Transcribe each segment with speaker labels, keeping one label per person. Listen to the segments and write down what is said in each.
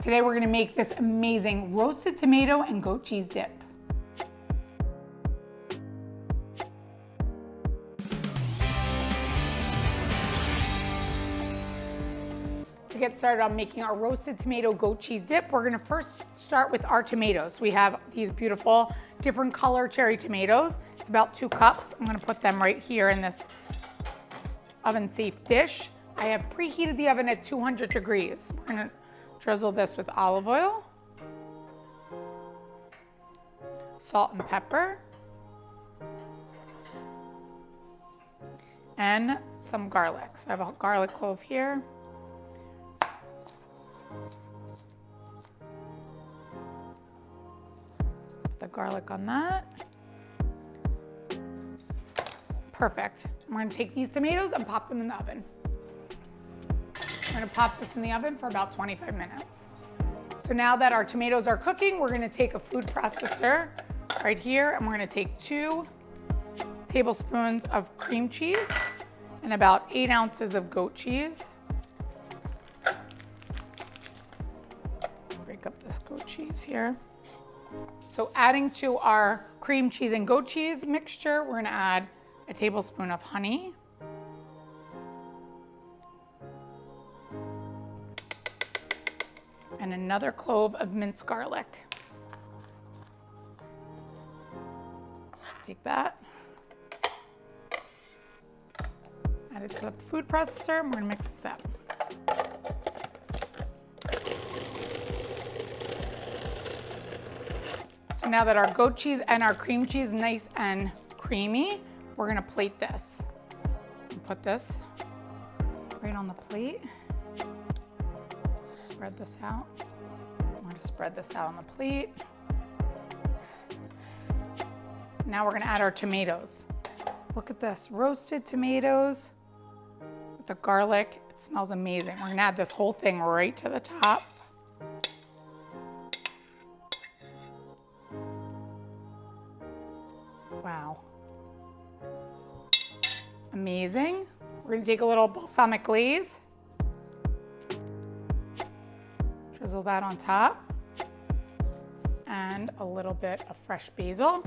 Speaker 1: Today we're gonna make this amazing roasted tomato and goat cheese dip. To get started on making our roasted tomato goat cheese dip, we're gonna first start with our tomatoes. We have these beautiful different color cherry tomatoes. It's about 2 cups. I'm gonna put them right here in this oven safe dish. I have preheated the oven at 200 degrees. We're gonna drizzle this with olive oil, salt and pepper, and some garlic. So I have a garlic clove here. Put the garlic on that. Perfect. I'm gonna take these tomatoes and pop them in the oven. I'm gonna pop this in the oven for about 25 minutes. So now that our tomatoes are cooking, we're gonna take a food processor right here, and we're gonna take 2 tablespoons of cream cheese and about 8 ounces of goat cheese. Break up this goat cheese here. So adding to our cream cheese and goat cheese mixture, we're gonna add a tablespoon of honey, and another clove of minced garlic. Take that, add it to the food processor, and we're gonna mix this up. So now that our goat cheese and our cream cheese is nice and creamy, we're gonna plate this. And put this right on the plate. Spread this out. I'm gonna spread this out on the plate. Now we're gonna add our tomatoes. Look at this, roasted tomatoes with the garlic. It smells amazing. We're gonna add this whole thing right to the top. Wow. Amazing. We're gonna take a little balsamic glaze. Drizzle that on top. And a little bit of fresh basil.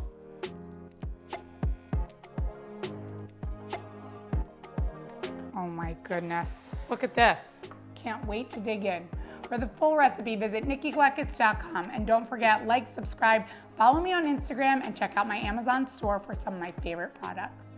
Speaker 1: Oh my goodness. Look at this. Can't wait to dig in. For the full recipe, visit nikkigleckis.com, and don't forget, like, subscribe, follow me on Instagram, and check out my Amazon store for some of my favorite products.